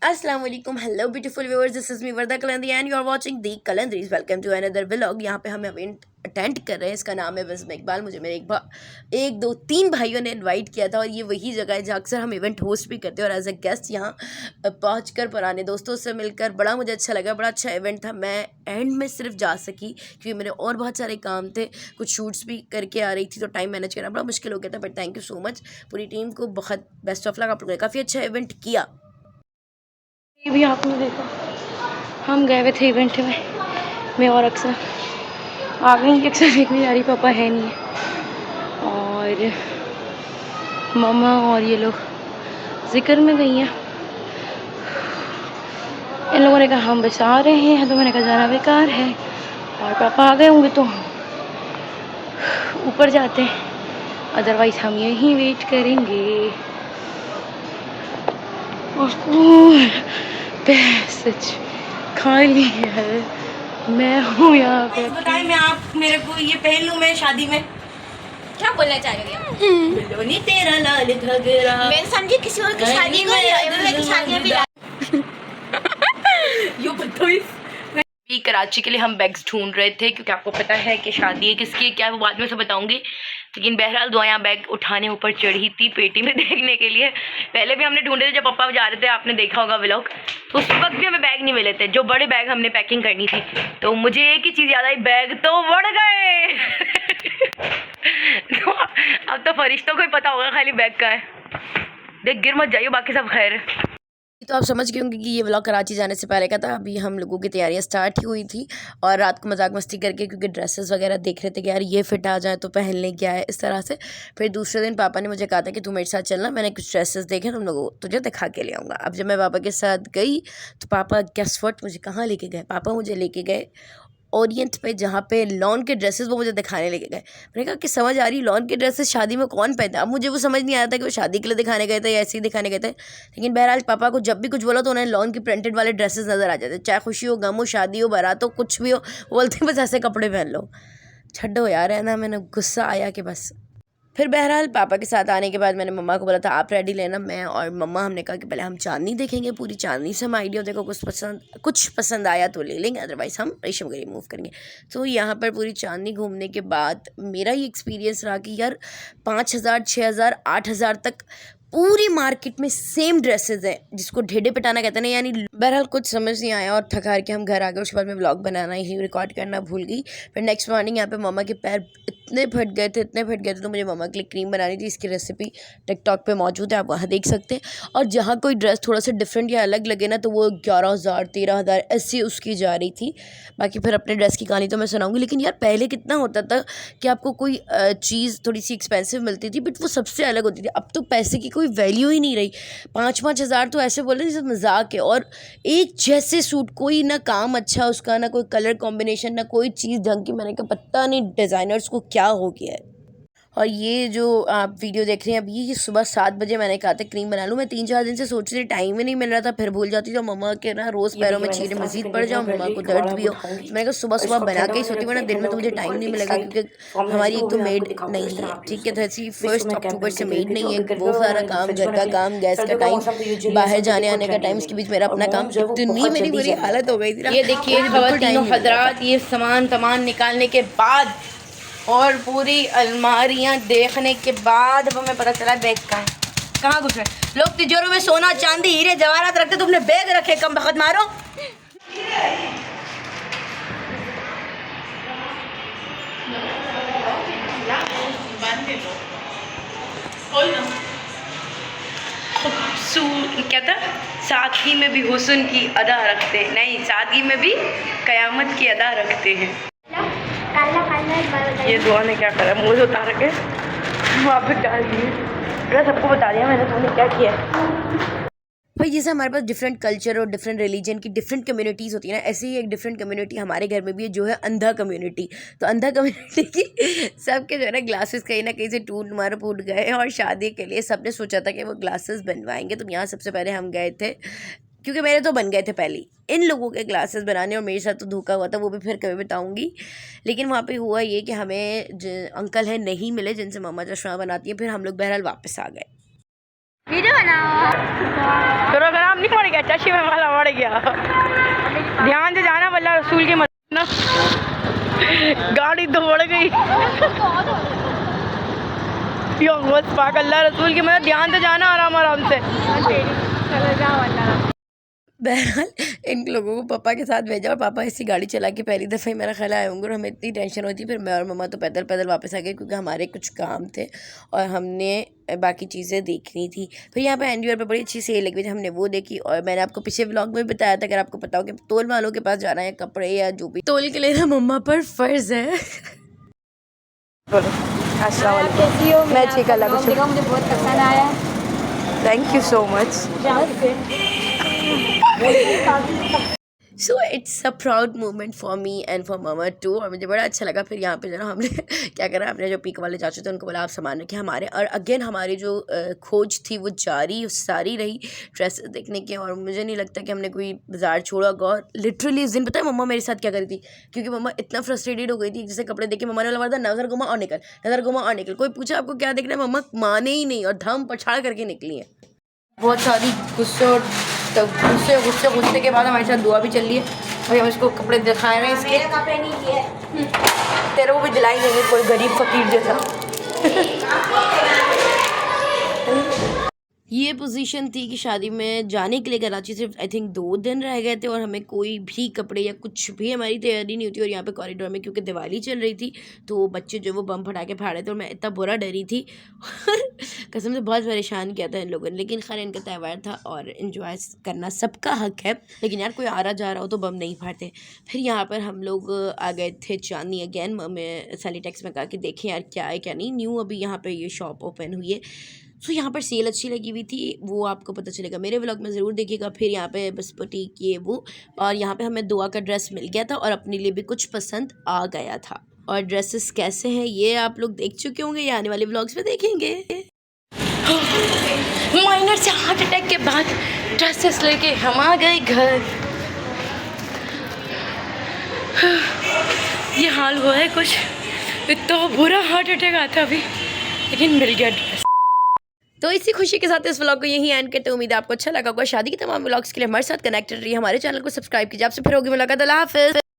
अस्सलाम वालेकुम, hello beautiful viewers, this is me Warda Kalandari and you are watching the Kalandaris. Welcome to another vlog. यहाँ पे हम इवेंट अटेंड कर रहे हैं, इसका नाम है बज़्म इकबाल। मुझे मेरे एक दो तीन भाइयों ने इनवाइट किया था और ये वही जगह है जहाँ अक्सर हम इवेंट होस्ट भी करते हैं। और एज अ गेस्ट यहाँ पहुँच कर पुराने दोस्तों से मिलकर बड़ा मुझे अच्छा लगा। बड़ा अच्छा इवेंट था। मैं एंड में सिर्फ जा सकी क्योंकि मेरे और बहुत सारे काम थे, कुछ शूट्स भी करके आ रही थी, तो टाइम मैनेज करना बड़ा मुश्किल हो गया था। But thank you so much पूरी टीम को, बहुत बेस्ट ऑफ लक। आप लोगों ने काफ़ी अच्छा इवेंट किया। ये भी आपने देखा, हम गए हुए थे इवेंट में, मैं और अक्सर आ गई कि अक्सर देखने जा रही, पापा है नहीं है और मम्मा और ये लोग जिक्र में गई हैं। इन लोगों ने कहा हम बस आ रहे हैं, तो मैंने कहा जाना बेकार है, और पापा आ गए होंगे तो ऊपर जाते हैं, अदरवाइज़ हम यहीं वेट करेंगे। सच खाली है, मैं हूँ यहाँ पे। बताएं मैं आप मेरे को ये पहन लूं मैं शादी में? क्या बोलना चाह रही हो? लोनी तेरा लाल घगरा, मैं समझी किसी और की शादी को की शादी में भी यो बदतमीज। कराची के लिए हम बैग्स ढूंढ रहे थे क्योंकि आपको पता है कि शादी है किसकी क्या, वो बाद में से बताऊंगी। लेकिन बहरहाल दुआया बैग उठाने ऊपर चढ़ी थी पेटी में देखने के लिए। पहले भी हमने ढूंढे थे जब पापा जा रहे थे, आपने देखा होगा व्लॉग, तो उस वक्त भी हमें बैग नहीं मिले थे, जो बड़े बैग हमने पैकिंग करनी थी। तो मुझे एक ही चीज़ याद आई, बैग तो बढ़ गए। तो अब तो फरिश्तों को ही पता होगा खाली बैग का है। देख गिर मत जाइयो, बाकी सब खैर है। तो आप समझ गए होंगे कि ये व्लॉग कराची जाने से पहले का था। अभी हम लोगों की तैयारियां स्टार्ट ही हुई थी और रात को मजाक मस्ती करके, क्योंकि ड्रेसेस वगैरह देख रहे थे कि यार ये फिट आ जाए तो पहन लें क्या है, इस तरह से। फिर दूसरे दिन पापा ने मुझे कहा था कि तू मेरे साथ चलना, मैंने कुछ ड्रेसेस देखे, तुम लोगों तुझे दिखा के ले आऊँगा। अब जब मैं पापा के साथ गई तो पापा गेस व्हाट मुझे कहाँ लेके गए? पापा मुझे लेके गए ओरिएंट पे, जहाँ पे लॉन के ड्रेसेस वो मुझे दिखाने लेके गए। मैंने कहा कि समझ आ रही, लॉन के ड्रेसेस शादी में कौन पहनता है? अब मुझे वो समझ नहीं आया था कि वो शादी के लिए दिखाने गए थे या ऐसे ही दिखाने गए थे। लेकिन बहरहाल पापा को जब भी कुछ बोला तो उन्हें लॉन के प्रिंटेड वाले ड्रेसेस नज़र आ जाते, चाहे खुशी हो, गम हो, शादी हो, बारात हो, कुछ भी हो, बोलते बस ऐसे कपड़े पहन लो। छड्डो यार, है ना, मैंने गुस्सा आया कि बस। फिर बहरहाल पापा के साथ आने के बाद मैंने मम्मा को बोला था आप रेडी लेना, मैं और मम्मा हमने कहा कि पहले हम चांदनी देखेंगे, पूरी चांदनी से हम आइडिया देखो, कुछ पसंद आया तो ले लेंगे, अदरवाइज़ हम रेशम गरी मूव करेंगे। तो यहाँ पर पूरी चांदनी घूमने के बाद मेरा ये एक्सपीरियंस रहा कि यार 5,000 6,000 8,000 तक पूरी मार्केट में सेम ड्रेसेस हैं, जिसको ढेडे पिटाना कहते हैं यानी। बहरहाल कुछ समझ नहीं आया और थक के हम घर आ गए। उसके बाद मैं व्लॉग बनाना ही रिकॉर्ड करना भूल गई। फिर नेक्स्ट मॉर्निंग यहाँ पे मम्मा के पैर इतने फट गए थे, तो मुझे मम्मा के लिए क्रीम बनानी थी। इसकी रेसिपी टिकटॉक पे मौजूद है, आप वहाँ देख सकते हैं। और जहाँ कोई ड्रेस थोड़ा सा डिफरेंट या अलग लगे ना, तो वो 11,000 13,000 ऐसी उसकी जा रही थी। बाकी फिर अपने ड्रेस की कहानी तो मैं सुनाऊंगी। लेकिन यार पहले कितना होता था कि आपको कोई चीज़ थोड़ी सी एक्सपेंसिव मिलती थी, बट वो सबसे अलग होती थी। अब तो पैसे की कोई वैल्यू ही नहीं रही। 5-5 हज़ार तो ऐसे बोल रहे जैसे मजाक है। और एक जैसे सूट, कोई ना काम अच्छा उसका, ना कोई कलर कॉम्बिनेशन, ना कोई चीज़ ढंग की। मैंने कहा पता नहीं डिज़ाइनर्स को क्या हो गया है। और ये जो आप वीडियो देख रहे हैं अभी, ये सुबह 7 बजे मैंने कहा था क्रीम बना लूँ। मैं 3-4 दिन से सोच रही, टाइम ही नहीं मिल रहा था, फिर भूल जाती। तो मम्मा के ना रोज़ पैरों में चीरें मजीद पड़ जाओ, मम्मा को दर्द भी हो, तो मैंने कहा सुबह सुबह बना के ही सोती, वरना दिन में तो मुझे टाइम नहीं मिलेगा क्योंकि हमारी एक तो मेड नहीं है, ठीक है। तो ऐसी 1 अक्टूबर से मेड नहीं है, वो सारा काम, घर का काम, गैस का टाइम, बाहर जाने आने का टाइम, इसके बीच मेरा अपना काम, इतनी मेरी बुरी हालत हो गई थी। ये देखिए ख़वातीनो हज़रात, ये सामान निकालने के बाद और पूरी अलमारियां देखने के बाद अब हमें पता चला बैग कहाँ घुस रहे। लोग तिजोरों में सोना चांदी हीरे जवाहरात रखते, तुमने बैग रखे, कम बखत मारो। क्या था, सादगी में भी हुस्न की अदा रखते, नहीं सादगी में भी कयामत की अदा रखते हैं। ये दुआ ने क्या करा, मुझे उतार के वहाँ पे डाल दिए। सबको बता दिया मैंने तुमने क्या किया। भाई जैसे हमारे पास डिफरेंट कल्चर और डिफरेंट रिलीजन की डिफरेंट कम्युनिटीज़ होती है ना, ऐसे ही एक डिफरेंट कम्युनिटी हमारे घर में भी है, जो है अंधा कम्युनिटी। तो अंधा कम्युनिटी की सबके जो है ना ग्लासेस कहीं ना कहीं से फूट गए, और शादी के लिए सबने सोचा था कि वो ग्लासेस बनवाएंगे। तो यहाँ सबसे पहले हम गए थे, क्योंकि मेरे तो बन गए थे पहले इन लोगों के ग्लासेस बनाने, और मेरे साथ तो धोखा हुआ था, वो भी फिर कभी बताऊंगी। लेकिन वहाँ पे हुआ ये कि हमें अंकल हैं नहीं मिले जिनसे मम्मा चश्मा बनाती है। फिर हम लोग बहरहाल वापस आ गए। वीडियो बनाओ। प्रोग्राम नहीं पड़ गया, चशी में वाला पड़ गया। ध्यान से जाना, वल्लाह रसूल की मदद ना, गाड़ी दौड़ गई। बस पाक अल्लाह रसूल की मदद, ध्यान से जाना, आराम आराम से। बहरहाल इन लोगों को पापा के साथ भेजा और पापा ऐसी गाड़ी चला के पहली दफ़ा ही मेरा ख्याल आए होंगे और हमें इतनी टेंशन होती। फिर मैं और मम्मा तो पैदल पैदल वापस आ गए क्योंकि हमारे कुछ काम थे और हमने बाकी चीज़ें देखनी थी। फिर यहाँ पे एनजीओ पे बड़ी अच्छी सेल लगी थी, हमने वो देखी। और मैंने आपको पिछले व्लॉग में बताया था, अगर आपको पता हो कि तोल वालों के पास जाना है कपड़े या जो भी तोल के लेना मम्मा पर फ़र्ज़ है। अस्सलाम वालेकुम। मैं ठीक, अल्लाह का शुक्र। मुझे बहुत पसंद आया। Thank you so much. So it's a proud moment for me and for mama too. और मुझे बड़ा अच्छा लगा। फिर यहाँ पे जो ना हमने क्या करा, अपने जो पीक वाले चाचू थे उनको बोला आप सामान रखें हमारे। और अगेन हमारी जो खोज थी वो सारी रही ड्रेसेस देखने की। और मुझे नहीं लगता कि हमने कोई बाजार छोड़ा होगा। और लिटरली इस दिन पता है मम्मा मेरे साथ क्या करी थी, क्योंकि मम्मा इतना फ्रस्ट्रेटेड हो गई थी जैसे कपड़े देख के मम्मा ने बोला था नज़र घुमा और निकल, नज़र घुमा और निकल। कोई पूछा आपको क्या देखना है, मम्मा माने ही नहीं और धम पछाड़ करके निकली है। बहुत सारी गुस्से के बाद हमारे साथ दुआ भी चल रही है। अभी हम इसको कपड़े दिखाए रहे हैं इसके, कपड़े नहीं किए। तेरे को भी दिलाई देंगे कोई गरीब फकीर जैसा। ये पोजीशन थी कि शादी में जाने के लिए कराची सिर्फ आई थिंक 2 दिन रह गए थे और हमें कोई भी कपड़े या कुछ भी हमारी तैयारी नहीं होती। और यहाँ पे कॉरिडोर में क्योंकि दिवाली चल रही थी तो बच्चे जो वो बम फटाके फाड़ रहे थे और मैं इतना बुरा डरी थी और कसम से बहुत परेशान किया था इन लोगों ने। लेकिन खैर इनका त्यौहार था और इन्जॉय करना सबका हक है, लेकिन यार कोई आ जा रहा हो तो बम नहीं फाड़ते। फिर यहाँ पर हम लोग आ गए थे चांदनी अगेन। मैं सैलीटेक्स में कहा कि देखें यार क्या है क्या नहीं, न्यू अभी यहाँ पर ये शॉप ओपन हुई है। सो यहाँ पर सेल अच्छी लगी हुई थी, वो आपको पता चलेगा मेरे व्लॉग में ज़रूर देखिएगा। फिर यहाँ पे बस बुटीक ये वो, और यहाँ पे हमें दुआ का ड्रेस मिल गया था और अपने लिए भी कुछ पसंद आ गया था। और ड्रेसेस कैसे हैं ये आप लोग देख चुके होंगे या आने वाले व्लॉग्स में देखेंगे। माइनर से हार्ट अटैक के बाद ड्रेसेस लेके हम आ गए घर। ये हाल हुआ है कुछ, इतना बुरा हार्ट अटैक आता अभी, लेकिन मिल गया ड्रेस। तो इसी खुशी के साथ इस व्लॉग को यहीं एंड करते हैं। उम्मीद है आपको अच्छा लगा होगा। शादी के तमाम व्लॉग्स के लिए हमारे साथ कनेक्टेड रहिए, हमारे चैनल को सब्सक्राइब कीजिए। आपसे फिर होगी मुलाकात। अल्लाह हाफिज़।